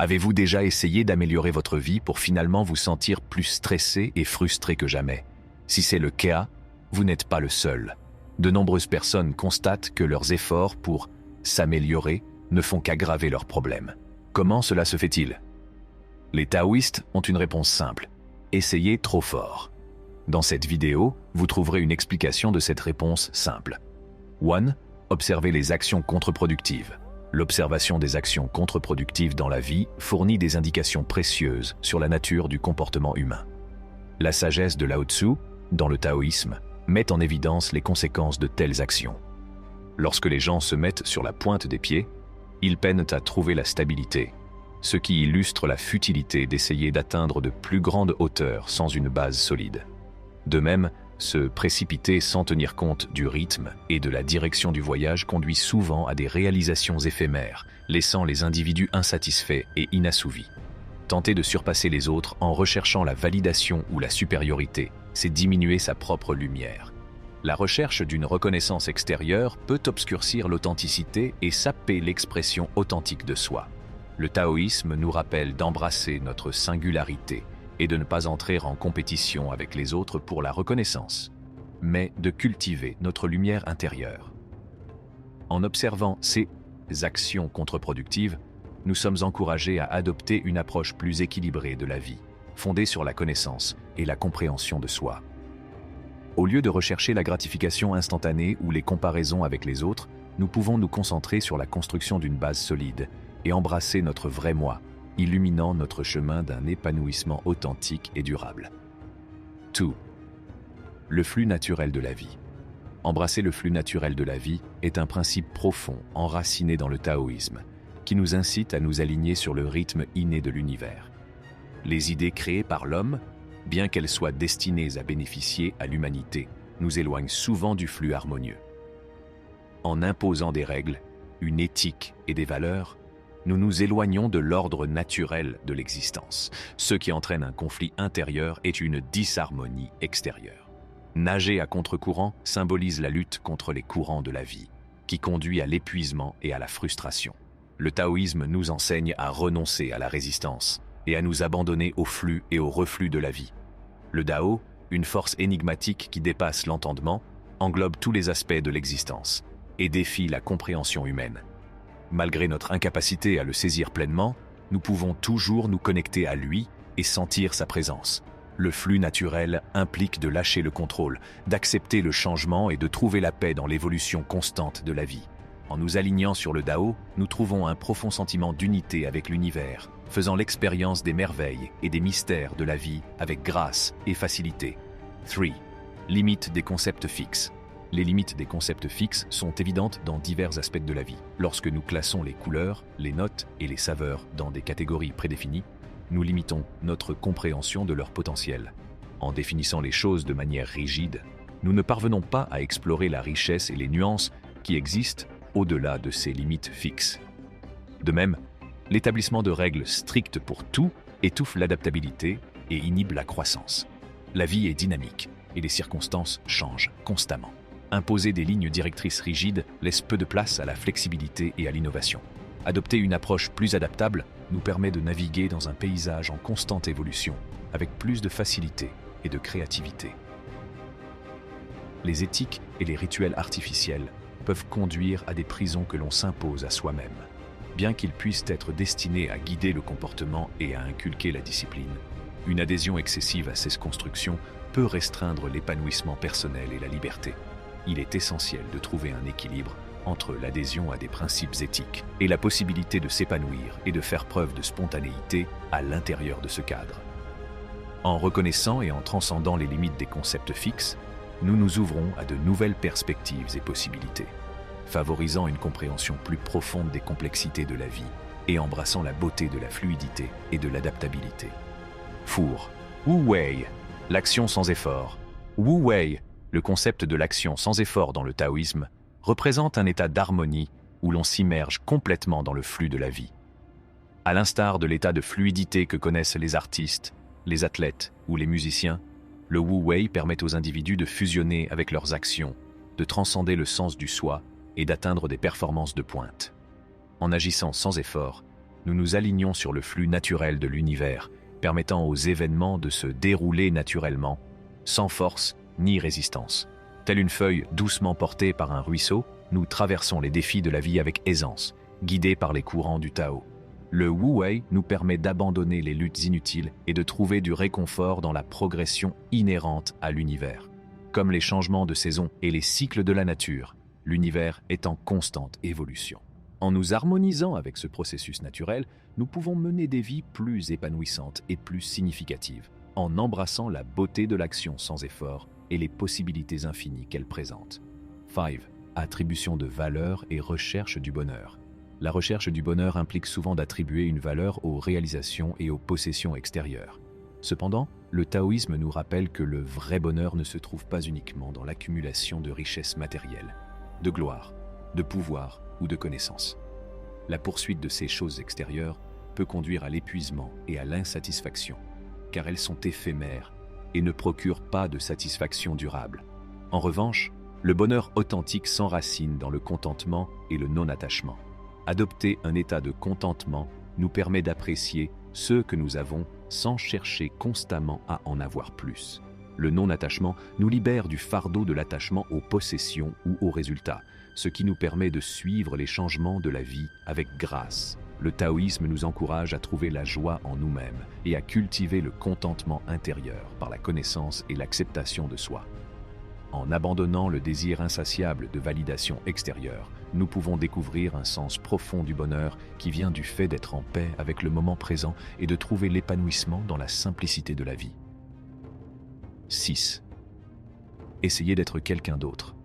Avez-vous déjà essayé d'améliorer votre vie pour finalement vous sentir plus stressé et frustré que jamais? Si c'est le cas, vous n'êtes pas le seul. De nombreuses personnes constatent que leurs efforts pour s'améliorer ne font qu'aggraver leurs problèmes. Comment cela se fait-il? Les taoïstes ont une réponse simple: essayez trop fort. Dans cette vidéo, vous trouverez une explication de cette réponse simple. 1. Observez les actions contre-productives. L'observation des actions contre-productives dans la vie fournit des indications précieuses sur la nature du comportement humain. La sagesse de Lao Tzu, dans le taoïsme, met en évidence les conséquences de telles actions. Lorsque les gens se mettent sur la pointe des pieds, ils peinent à trouver la stabilité, ce qui illustre la futilité d'essayer d'atteindre de plus grandes hauteurs sans une base solide. De même, se précipiter sans tenir compte du rythme et de la direction du voyage conduit souvent à des réalisations éphémères, laissant les individus insatisfaits et inassouvis. Tenter de surpasser les autres en recherchant la validation ou la supériorité, c'est diminuer sa propre lumière. La recherche d'une reconnaissance extérieure peut obscurcir l'authenticité et saper l'expression authentique de soi. Le taoïsme nous rappelle d'embrasser notre singularité et de ne pas entrer en compétition avec les autres pour la reconnaissance, mais de cultiver notre lumière intérieure. En observant ces actions contre-productives, nous sommes encouragés à adopter une approche plus équilibrée de la vie, fondée sur la connaissance et la compréhension de soi. Au lieu de rechercher la gratification instantanée ou les comparaisons avec les autres, nous pouvons nous concentrer sur la construction d'une base solide et embrasser notre vrai moi, illuminant notre chemin d'un épanouissement authentique et durable. 2. Le flux naturel de la vie. Embrasser le flux naturel de la vie est un principe profond enraciné dans le taoïsme, qui nous incite à nous aligner sur le rythme inné de l'univers. Les idées créées par l'homme, bien qu'elles soient destinées à bénéficier à l'humanité, nous éloignent souvent du flux harmonieux. En imposant des règles, une éthique et des valeurs, nous nous éloignons de l'ordre naturel de l'existence, ce qui entraîne un conflit intérieur et une disharmonie extérieure. Nager à contre-courant symbolise la lutte contre les courants de la vie, qui conduit à l'épuisement et à la frustration. Le taoïsme nous enseigne à renoncer à la résistance et à nous abandonner au flux et au reflux de la vie. Le Dao, une force énigmatique qui dépasse l'entendement, englobe tous les aspects de l'existence et défie la compréhension humaine. Malgré notre incapacité à le saisir pleinement, nous pouvons toujours nous connecter à lui et sentir sa présence. Le flux naturel implique de lâcher le contrôle, d'accepter le changement et de trouver la paix dans l'évolution constante de la vie. En nous alignant sur le Dao, nous trouvons un profond sentiment d'unité avec l'univers, faisant l'expérience des merveilles et des mystères de la vie avec grâce et facilité. 3. Limites des concepts fixes. Les limites des concepts fixes sont évidentes dans divers aspects de la vie. Lorsque nous classons les couleurs, les notes et les saveurs dans des catégories prédéfinies, nous limitons notre compréhension de leur potentiel. En définissant les choses de manière rigide, nous ne parvenons pas à explorer la richesse et les nuances qui existent au-delà de ces limites fixes. De même, l'établissement de règles strictes pour tout étouffe l'adaptabilité et inhibe la croissance. La vie est dynamique et les circonstances changent constamment. Imposer des lignes directrices rigides laisse peu de place à la flexibilité et à l'innovation. Adopter une approche plus adaptable nous permet de naviguer dans un paysage en constante évolution, avec plus de facilité et de créativité. Les éthiques et les rituels artificiels peuvent conduire à des prisons que l'on s'impose à soi-même. Bien qu'ils puissent être destinés à guider le comportement et à inculquer la discipline, une adhésion excessive à ces constructions peut restreindre l'épanouissement personnel et la liberté. Il est essentiel de trouver un équilibre entre l'adhésion à des principes éthiques et la possibilité de s'épanouir et de faire preuve de spontanéité à l'intérieur de ce cadre. En reconnaissant et en transcendant les limites des concepts fixes, nous nous ouvrons à de nouvelles perspectives et possibilités, favorisant une compréhension plus profonde des complexités de la vie et embrassant la beauté de la fluidité et de l'adaptabilité. 4. Wu Wei, l'action sans effort. Wu Wei, le concept de l'action sans effort dans le taoïsme, représente un état d'harmonie où l'on s'immerge complètement dans le flux de la vie. À l'instar de l'état de fluidité que connaissent les artistes, les athlètes ou les musiciens, le Wu Wei permet aux individus de fusionner avec leurs actions, de transcender le sens du soi et d'atteindre des performances de pointe. En agissant sans effort, Nous nous alignons sur le flux naturel de l'univers, permettant aux événements de se dérouler naturellement, sans force ni résistance. Telle une feuille doucement portée par un ruisseau, nous traversons les défis de la vie avec aisance, guidés par les courants du Tao. Le Wu Wei nous permet d'abandonner les luttes inutiles et de trouver du réconfort dans la progression inhérente à l'univers. Comme les changements de saison et les cycles de la nature, l'univers est en constante évolution. En nous harmonisant avec ce processus naturel, nous pouvons mener des vies plus épanouissantes et plus significatives, en embrassant la beauté de l'action sans effort et les possibilités infinies qu'elle présente. 5. Attribution de valeur et recherche du bonheur. La recherche du bonheur implique souvent d'attribuer une valeur aux réalisations et aux possessions extérieures. Cependant, le taoïsme nous rappelle que le vrai bonheur ne se trouve pas uniquement dans l'accumulation de richesses matérielles, de gloire, de pouvoir ou de connaissances. La poursuite de ces choses extérieures peut conduire à l'épuisement et à l'insatisfaction, car elles sont éphémères et ne procurent pas de satisfaction durable. En revanche, le bonheur authentique s'enracine dans le contentement et le non-attachement. Adopter un état de contentement nous permet d'apprécier ce que nous avons sans chercher constamment à en avoir plus. Le non-attachement nous libère du fardeau de l'attachement aux possessions ou aux résultats, ce qui nous permet de suivre les changements de la vie avec grâce. Le taoïsme nous encourage à trouver la joie en nous-mêmes et à cultiver le contentement intérieur par la connaissance et l'acceptation de soi. En abandonnant le désir insatiable de validation extérieure, nous pouvons découvrir un sens profond du bonheur qui vient du fait d'être en paix avec le moment présent et de trouver l'épanouissement dans la simplicité de la vie. 6. Essayer d'être quelqu'un d'autre.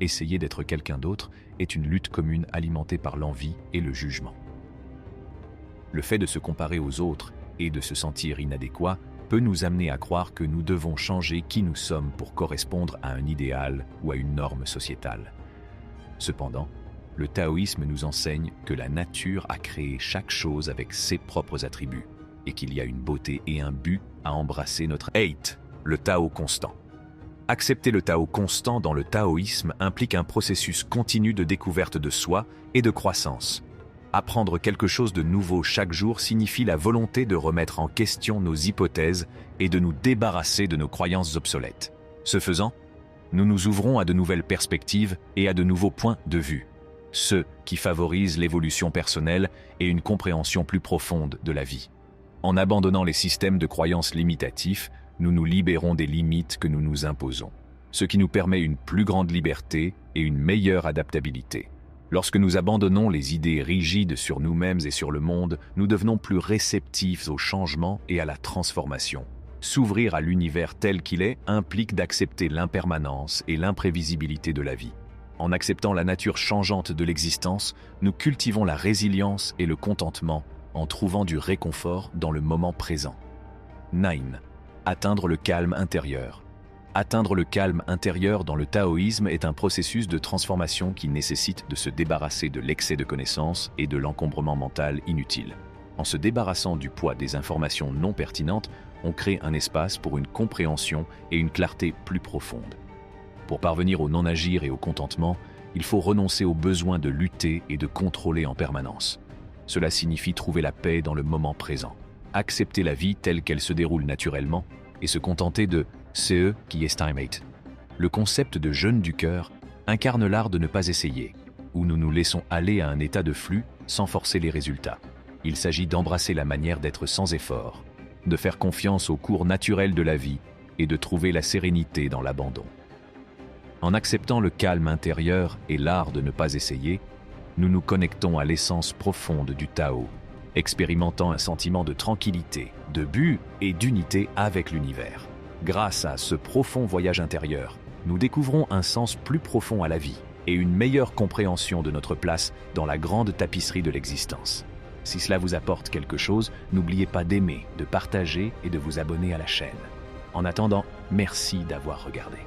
Essayer d'être quelqu'un d'autre est une lutte commune alimentée par l'envie et le jugement. Le fait de se comparer aux autres et de se sentir inadéquat peut nous amener à croire que nous devons changer qui nous sommes pour correspondre à un idéal ou à une norme sociétale. Cependant, le taoïsme nous enseigne que la nature a créé chaque chose avec ses propres attributs et qu'il y a une beauté et un but à embrasser notre 8. Le Tao constant. Accepter le Tao constant dans le taoïsme implique un processus continu de découverte de soi et de croissance. Apprendre quelque chose de nouveau chaque jour signifie la volonté de remettre en question nos hypothèses et de nous débarrasser de nos croyances obsolètes. Ce faisant, nous nous ouvrons à de nouvelles perspectives et à de nouveaux points de vue, ceux qui favorisent l'évolution personnelle et une compréhension plus profonde de la vie. En abandonnant les systèmes de croyances limitatifs, nous nous libérons des limites que nous nous imposons, ce qui nous permet une plus grande liberté et une meilleure adaptabilité. Lorsque nous abandonnons les idées rigides sur nous-mêmes et sur le monde, nous devenons plus réceptifs au changement et à la transformation. S'ouvrir à l'univers tel qu'il est implique d'accepter l'impermanence et l'imprévisibilité de la vie. En acceptant la nature changeante de l'existence, nous cultivons la résilience et le contentement en trouvant du réconfort dans le moment présent. 9. Atteindre le calme intérieur. Atteindre le calme intérieur dans le taoïsme est un processus de transformation qui nécessite de se débarrasser de l'excès de connaissances et de l'encombrement mental inutile. En se débarrassant du poids des informations non pertinentes, on crée un espace pour une compréhension et une clarté plus profonde. Pour parvenir au non-agir et au contentement, il faut renoncer au besoin de lutter et de contrôler en permanence. Cela signifie trouver la paix dans le moment présent, accepter la vie telle qu'elle se déroule naturellement et se contenter de « ce qui est estimate ». Le concept de jeûne du cœur incarne l'art de ne pas essayer, où nous nous laissons aller à un état de flux sans forcer les résultats. Il s'agit d'embrasser la manière d'être sans effort, de faire confiance au cours naturel de la vie et de trouver la sérénité dans l'abandon. En acceptant le calme intérieur et l'art de ne pas essayer, nous nous connectons à l'essence profonde du Tao, expérimentant un sentiment de tranquillité, de but et d'unité avec l'univers. Grâce à ce profond voyage intérieur, nous découvrons un sens plus profond à la vie et une meilleure compréhension de notre place dans la grande tapisserie de l'existence. Si cela vous apporte quelque chose, n'oubliez pas d'aimer, de partager et de vous abonner à la chaîne. En attendant, merci d'avoir regardé.